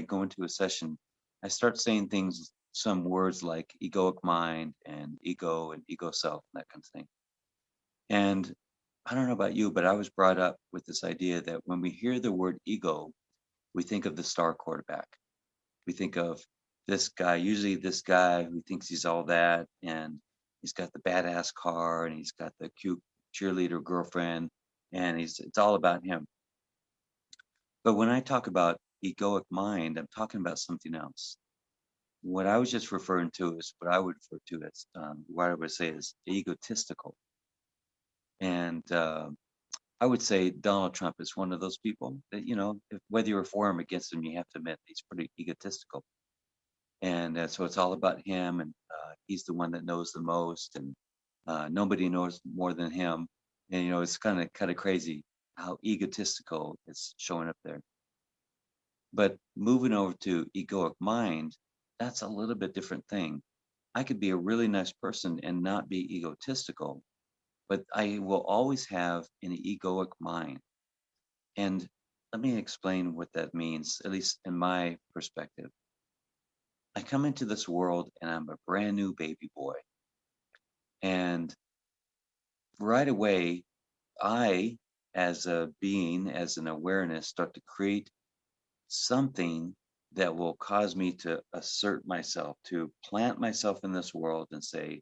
go into a session, I start saying things, some words like egoic mind and ego self, and that kind of thing. And I don't know about you, but I was brought up with this idea that when we hear the word ego, we think of the star quarterback. We think of this guy, usually this guy who thinks he's all that, and he's got the badass car, and he's got the cute cheerleader girlfriend, and it's all about him. But when I talk about egoic mind, I'm talking about something else. What I was just referring to is what I would refer to as, what I would say is egotistical. And I would say Donald Trump is one of those people that, whether you're for him or against him, you have to admit he's pretty egotistical. And so it's all about him, and he's the one that knows the most, and nobody knows more than him. And it's kind of crazy how egotistical it's showing up there. But moving over to egoic mind, that's a little bit different thing. I could be a really nice person and not be egotistical, but I will always have an egoic mind. And let me explain what that means, at least in my perspective. I come into this world and I'm a brand new baby boy. And right away, I, as a being, as an awareness, start to create something that will cause me to assert myself, to plant myself in this world and say,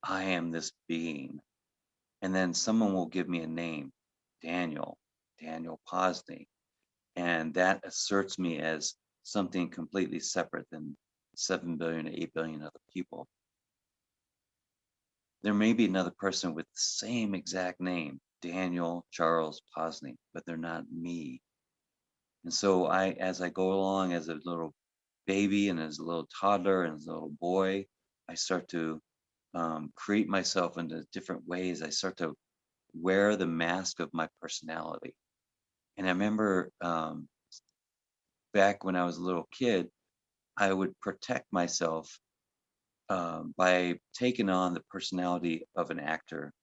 I am this being. And then someone will give me a name, Daniel, Daniel Posney. And that asserts me as something completely separate than 7 billion to 8 billion other people. There may be another person with the same exact name, Daniel Charles Posney, but they're not me. And so as I go along as a little baby and as a little toddler and as a little boy, I start to create myself into different ways. I start to wear the mask of my personality. And I remember back when I was a little kid, I would protect myself by taking on the personality of an actor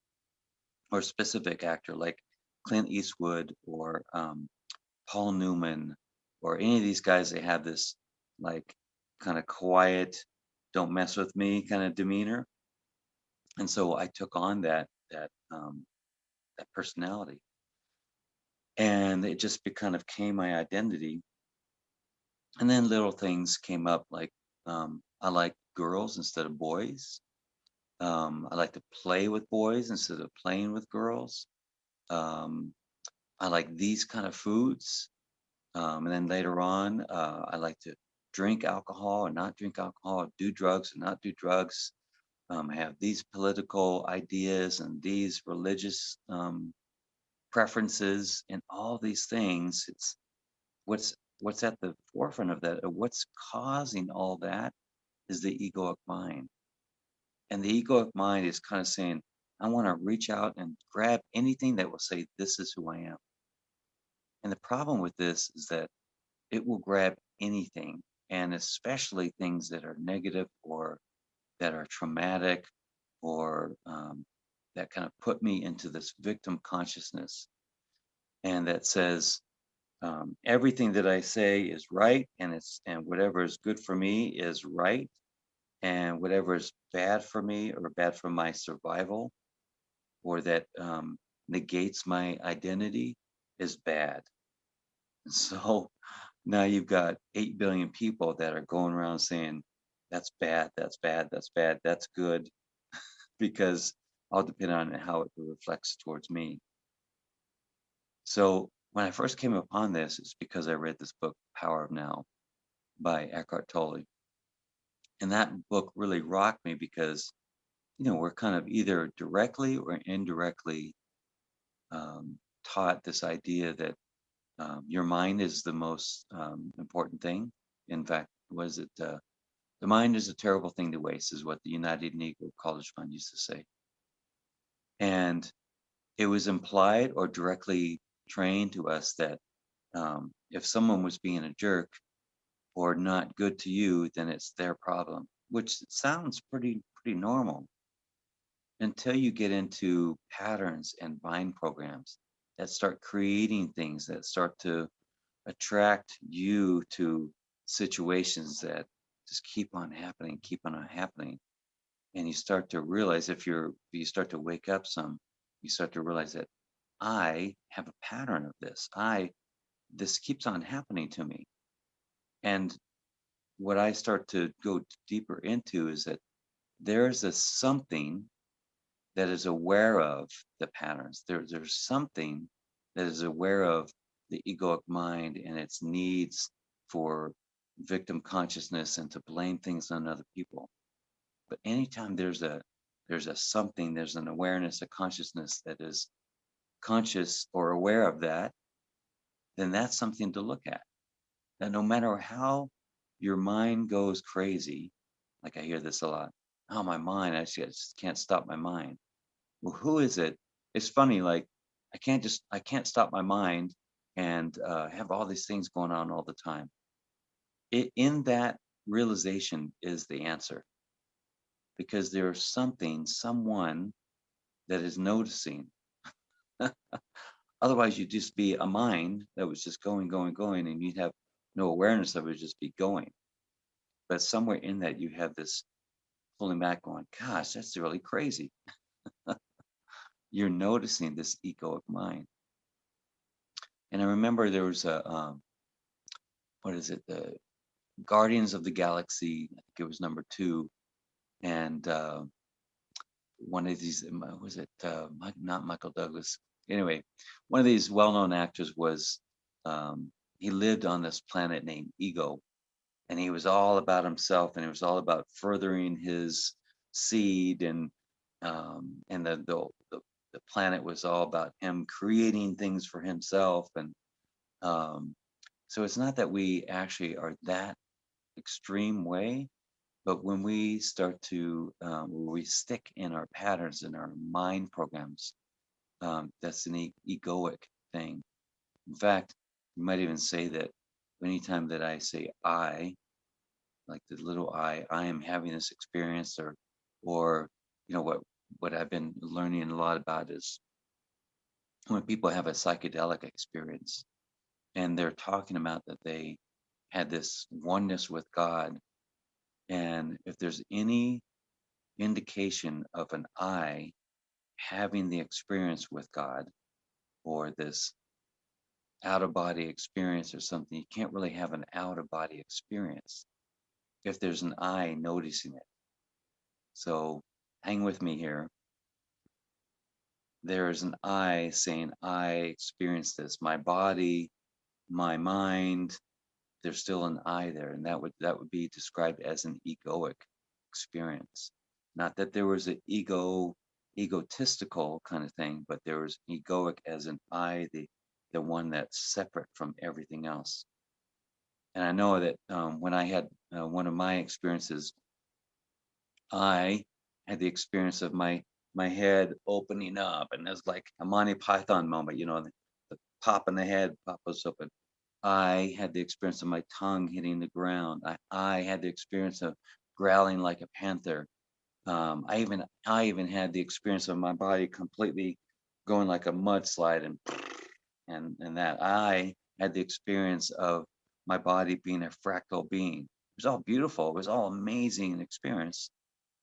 or a specific actor like Clint Eastwood or Paul Newman or any of these guys that have this like kind of quiet, don't mess with me kind of demeanor. And so I took on that personality, and it just kind of became my identity. And then little things came up like I like girls instead of boys. I like to play with boys instead of playing with girls. Um, I like these kind of foods. And then later on, I like to drink alcohol or not drink alcohol, do drugs or not do drugs. I have these political ideas and these religious preferences and all these things. It's what's at the forefront of that, or what's causing all that is the egoic mind. And the egoic mind is kind of saying, I want to reach out and grab anything that will say, this is who I am. And the problem with this is that it will grab anything, and especially things that are negative or that are traumatic or that kind of put me into this victim consciousness. And that says, everything that I say is right, and whatever is good for me is right, and whatever is bad for me or bad for my survival or that negates my identity is bad. And so now you've got 8 billion people that are going around saying, that's bad, that's bad, that's bad, that's good, because I'll depend on how it reflects towards me. So when I first came upon this, it's because I read this book, Power of Now by Eckhart Tolle. And that book really rocked me because, we're kind of either directly or indirectly taught this idea that your mind is the most important thing. In fact, was it the mind is a terrible thing to waste, is what the United Negro College Fund used to say. And it was implied or directly trained to us that if someone was being a jerk or not good to you, then it's their problem, which sounds pretty normal until you get into patterns and mind programs that start creating things that start to attract you to situations that just keep on happening, keep on happening. And you start to realize you start to wake up some, you start to realize that I have a pattern of this. This keeps on happening to me. And what I start to go deeper into is that there's a something that is aware of the patterns. There's something that is aware of the egoic mind and its needs for victim consciousness and to blame things on other people. But anytime there's a something, there's an awareness, a consciousness that is conscious or aware of that, then that's something to look at. That no matter how your mind goes crazy, like I hear this a lot. Oh, my mind, I just can't stop my mind. Well, who is it? It's funny, like I can't stop my mind and have all these things going on all the time. In that realization is the answer, because there's someone that is noticing. Otherwise, you'd just be a mind that was just going, going, going, and you'd have no awareness of it, just be going. But somewhere in that, you have this pulling back, going, "Gosh, that's really crazy." You're noticing this egoic mind. And I remember there was what is it? The Guardians of the Galaxy. I think it was number 2, and one of these was it not Michael Douglas. Anyway, one of these well-known actors was he lived on this planet named Ego, and he was all about himself, and it was all about furthering his seed, and the planet was all about him creating things for himself, and um, so it's not that we actually are that extreme way, but when we start to when we stick in our patterns and our mind programs, that's an egoic thing. In fact, you might even say that anytime that I say I, like the little I am having this experience, or what I've been learning a lot about is when people have a psychedelic experience and they're talking about that they had this oneness with God. And if there's any indication of an I having the experience with God, or this out of body experience or something, you can't really have an out of body experience if there's an I noticing it. So hang with me here. There's an I saying, I experienced this. My body, my mind, there's still an I there. And that would be described as an egoic experience. Not that there was an egotistical kind of thing, but there was egoic as an I, the one that's separate from everything else. And I know that when I had one of my experiences, I had the experience of my head opening up, and it was like a Monty Python moment, the pop in the head pops open. I had the experience of my tongue hitting the ground. I had the experience of growling like a panther. I even had the experience of my body completely going like a mudslide, and that I had the experience of my body being a fractal being. It was all beautiful. It was all amazing experience,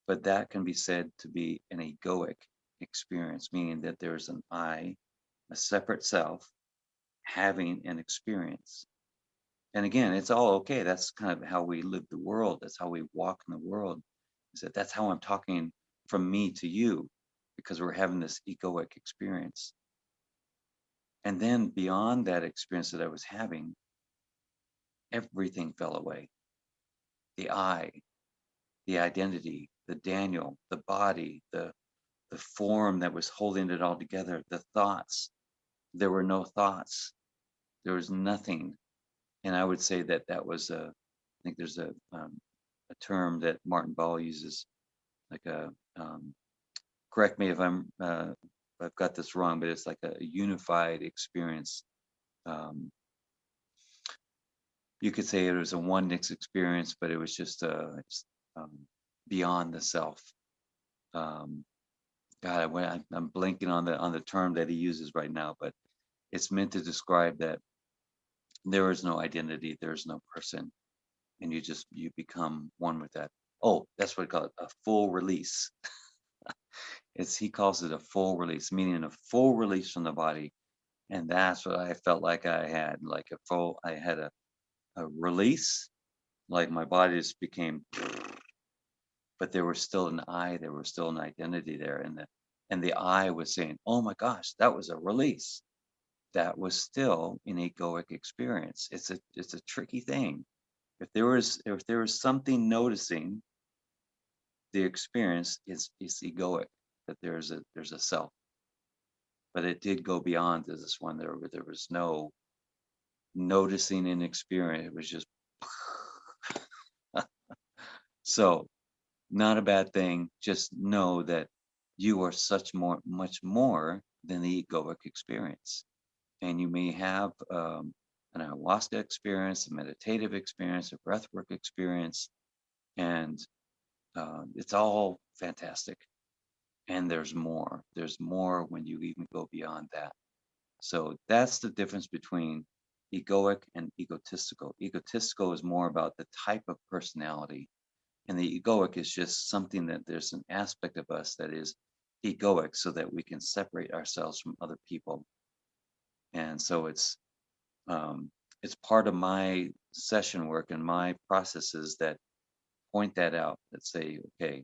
but that can be said to be an egoic experience, meaning that there's an I, a separate self, having an experience. And again, it's all okay. That's kind of how we live the world. That's how we walk in the world. Is that's how I'm talking from me to you, because we're having this egoic experience. And then beyond that experience that I was having, everything fell away. The I, the identity, the Daniel, the body, the form that was holding it all together, the thoughts. There were no thoughts. There was nothing. And I would say that was I think there's a term that Martin Ball uses, like correct me if I've got this wrong, but it's like a unified experience. Um, you could say it was a oneness experience, but it was just beyond the self. Um, God, I'm blanking on the term that he uses right now, but it's meant to describe that there is no identity, there is no person. and you become one with that. Oh, that's what I call it, a full release. He calls it a full release, meaning a full release from the body. And that's what I felt like I had, like I had a release, like my body just became, but there was still an I, there was still an identity there. And the I was saying, oh my gosh, that was a release. That was still an egoic experience. It's a tricky thing. If there was something noticing the experience, is egoic, that there's a self. But it did go beyond this one. There was no noticing an experience. It was just so not a bad thing. Just know that you are much more than the egoic experience. And you may have an ayahuasca experience, a meditative experience, a breathwork experience, and it's all fantastic. And there's more. There's more when you even go beyond that. So that's the difference between egoic and egotistical. Egotistical is more about the type of personality, and the egoic is just something that there's an aspect of us that is egoic so that we can separate ourselves from other people. And so it's part of my session work and my processes that point that out, that say, okay,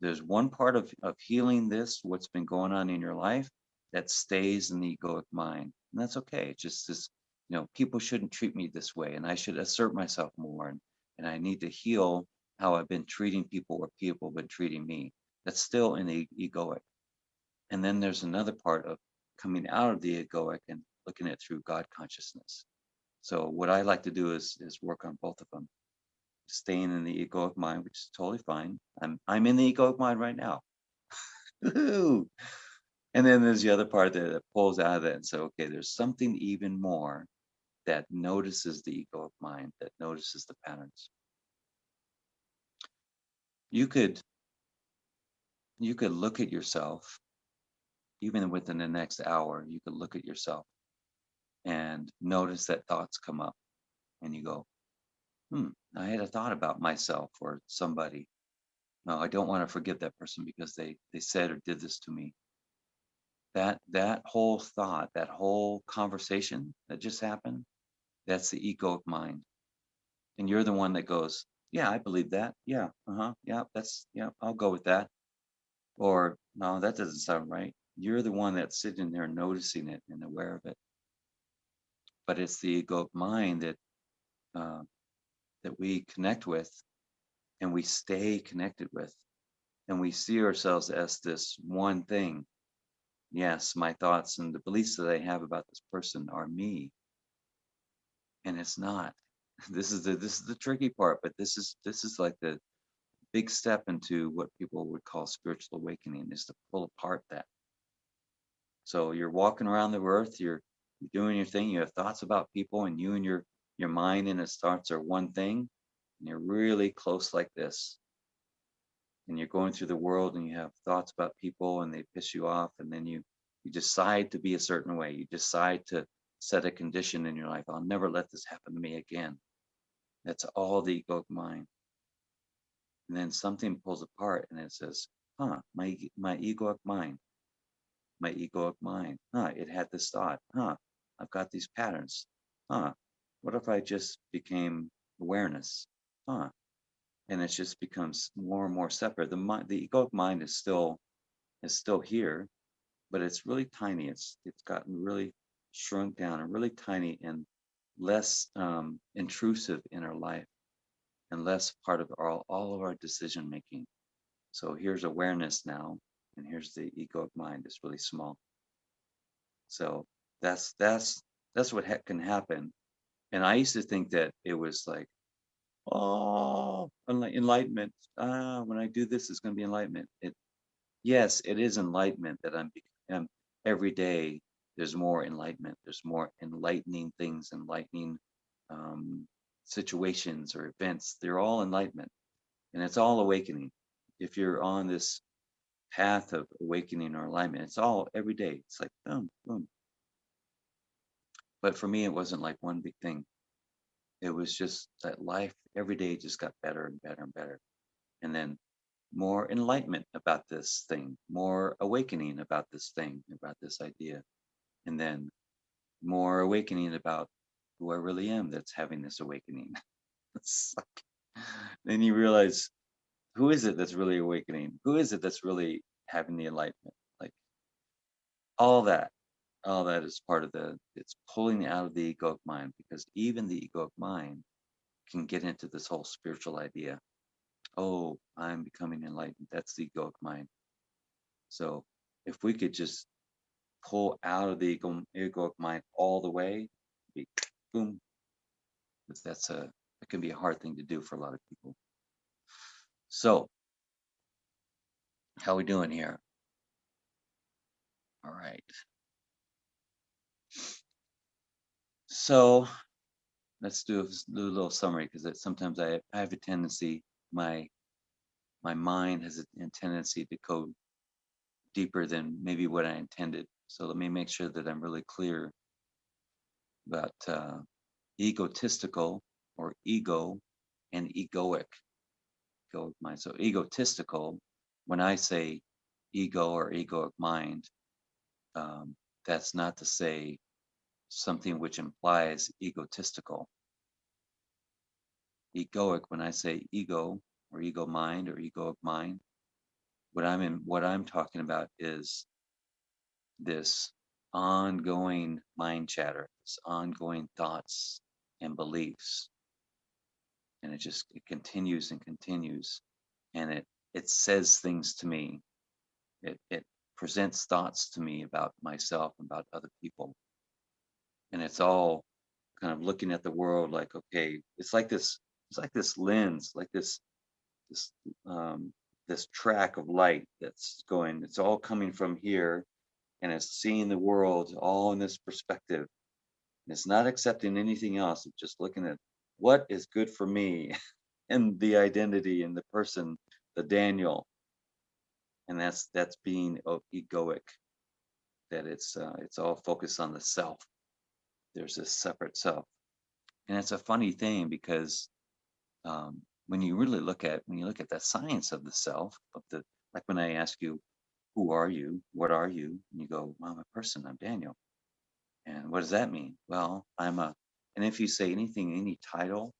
there's one part of healing this, what's been going on in your life, that stays in the egoic mind. And that's okay. It's just this, people shouldn't treat me this way, and I should assert myself more. And I need to heal how I've been treating people or people have been treating me. That's still in the egoic. And then there's another part of coming out of the egoic and looking at it through God consciousness. So what I like to do is work on both of them, staying in the egoic mind, which is totally fine. I'm in the egoic mind right now. Woo-hoo! And then there's the other part that pulls out of that and say, okay, there's something even more that notices the egoic mind, that notices the patterns. You could look at yourself, even within the next hour, you could look at yourself and notice that thoughts come up, and you go, I had a thought about myself or somebody. No, I don't want to forgive that person because they said or did this to me. That whole thought, that whole conversation that just happened, that's the egoic mind. And you're the one that goes, yeah, I believe that. Yeah, yeah, I'll go with that. Or no, that doesn't sound right. You're the one that's sitting there noticing it and aware of it. But it's the egoic mind uh, that we connect with and we stay connected with. And we see ourselves as this one thing. Yes, my thoughts and the beliefs that I have about this person are me, and it's not. This is the tricky part, but this is like the big step into what people would call spiritual awakening, is to pull apart that. So you're walking around the earth, you're doing your thing, you have thoughts about people, and you and your mind and its thoughts are one thing, and you're really close like this. And you're going through the world and you have thoughts about people and they piss you off, and then you decide to be a certain way. You decide to set a condition in your life. I'll never let this happen to me again. That's all the egoic mind. And then something pulls apart and it says, my egoic mind, it had this thought, I've got these patterns. What if I just became awareness? And it just becomes more and more separate. The egoic mind is still here, but it's really tiny. It's gotten really shrunk down and really tiny and less intrusive in our life and less part of all of our decision making. So here's awareness now, and here's the egoic mind. It's really small. So that's what can happen. And I used to think that it was like, oh, enlightenment. When I do this, it's going to be enlightenment. Yes, it is enlightenment that every day. There's more enlightenment. There's more enlightening things, enlightening um, situations or events. They're all enlightenment, and it's all awakening. If you're on this path of awakening or alignment, it's all every day. It's like boom, boom. But for me, it wasn't like one big thing. it was just that life every day just got better and better and better. And then more enlightenment about this thing, more awakening about this thing, about this idea. And then more awakening about who I really am that's having this awakening. It's like, then you realize, who is it that's really awakening? Who is it that's really having the enlightenment? Like all that, all that is part of it's pulling out of the egoic mind, because even the egoic mind can get into this whole spiritual idea. Oh, I'm becoming enlightened. That's the egoic mind. So if we could just pull out of the egoic mind all the way, be, boom, but it can be a hard thing to do for a lot of people. So how we doing here? All right. So let's do a little summary, because sometimes I have a tendency, my mind has a tendency to go deeper than maybe what I intended. So let me make sure that I'm really clear about egotistical, or ego, and egoic mind. So egotistical, when I say ego or egoic mind, um, that's not to say something which implies egotistical. Egoic, when I say ego or ego mind or egoic mind, what I'm talking about is this ongoing mind chatter, this ongoing thoughts and beliefs, and it continues and continues, and it says things to me. It presents thoughts to me about myself, about other people, and it's all kind of looking at the world like, okay, it's like this lens, like this um, this track of light that's going. It's all coming from here, and it's seeing the world all in this perspective. And it's not accepting anything else. It's just looking at what is good for me and the identity and the person, the Daniel, and that's being egoic. That it's all focused on the self. There's this separate self, and it's a funny thing because when you really when you look at the science of the self, of the, like when I ask you, who are you? What are you? And you go, well, I'm a person. I'm Daniel. And what does that mean? Well, and if you say anything, any title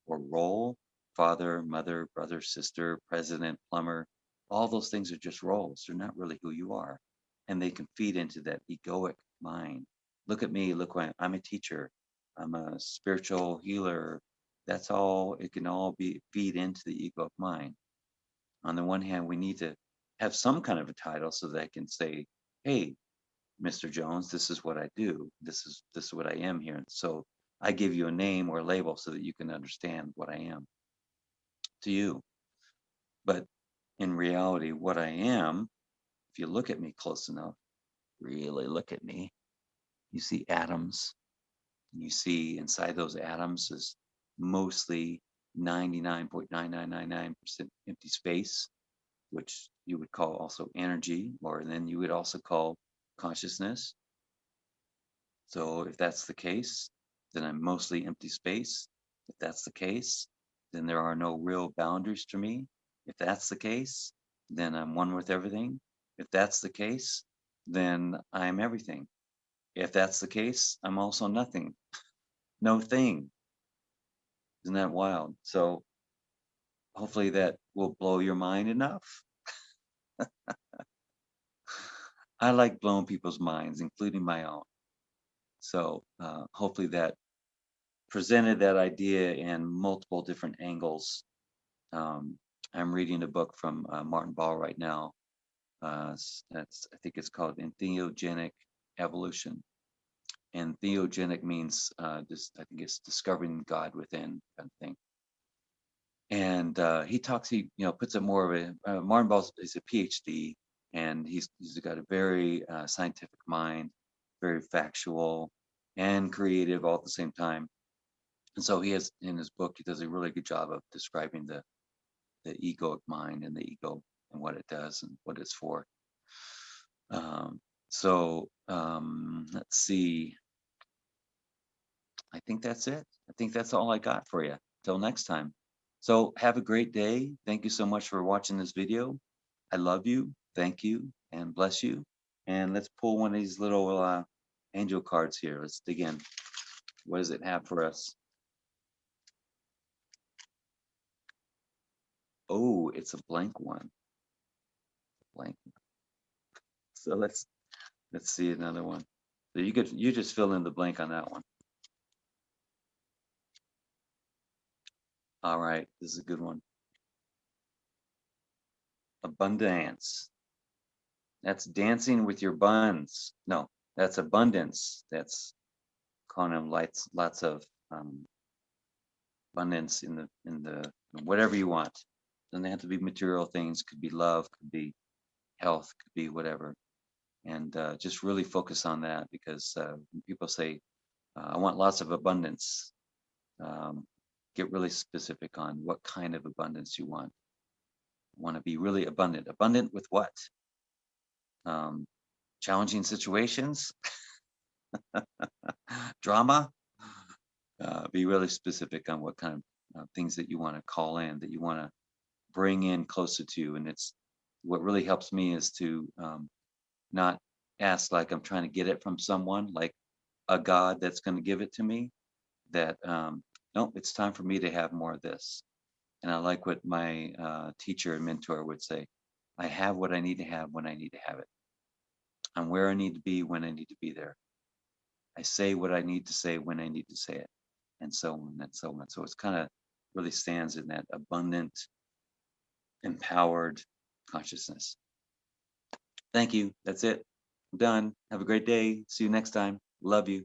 or role, father, mother, brother, sister, president, plumber, all those things are just roles. They're not really who you are. And they can feed into that egoic mind. Look at me. Look, I'm a teacher. I'm a spiritual healer. That's all. It can all be feed into the egoic mind. On the one hand, we need to have some kind of a title so that I can say, hey, Mr. Jones, this is what I do. This is what I am here. And so I give you a name or a label so that you can understand what I am to you. But in reality, what I am, if you look at me close enough, really look at me, you see atoms. You see inside those atoms is mostly 99.9999% empty space, which you would call also energy, or then you would also call consciousness. So if that's the case, then I'm mostly empty space. If that's the case, then there are no real boundaries to me. If that's the case, then I'm one with everything. If that's the case, then I'm everything. If that's the case, I'm also nothing, no thing. Isn't that wild? So hopefully that will blow your mind enough. I like blowing people's minds, including my own. So hopefully that presented that idea in multiple different angles. I'm reading a book from Martin Ball right now. I think it's called Entheogenic Evolution. And theogenic means I think it's discovering God within, kind of thing. And he puts it more of Martin Ball is a PhD, and he's got a very scientific mind, very factual and creative all at the same time. And so he has, in his book, he does a really good job of describing the egoic mind and the ego and what it does and what it's for. Let's see. I think that's it. I think that's all I got for you. Till next time. So have a great day. Thank you so much for watching this video. I love you. Thank you and bless you. And let's pull one of these little angel cards here. Let's dig in. What does it have for us? Oh, it's a blank one. Blank. So let's see another one. So you just fill in the blank on that one. All right, this is a good one. Abundance. That's dancing with your buns. No, that's abundance. That's calling them lots of um, abundance in the whatever you want. Doesn't have to be material things. Could be love. Could be health. Could be whatever. And just really focus on that because when people say, "I want lots of abundance," um, get really specific on what kind of abundance you want. Want to be really abundant. Abundant with what? Um, challenging situations, drama. Be really specific on what kind of things that you want to call in, that you want to bring in closer to you. And it's what really helps me is to not ask like I'm trying to get it from someone, like a God that's going to give it to me. That no, it's time for me to have more of this. And I like what my teacher and mentor would say: I have what I need to have when I need to have it. I'm where I need to be when I need to be there. I say what I need to say when I need to say it, and so on and so on. So it's kind of really stands in that abundant, empowered consciousness. Thank you. That's it. I'm done. Have a great day. See you next time. Love you.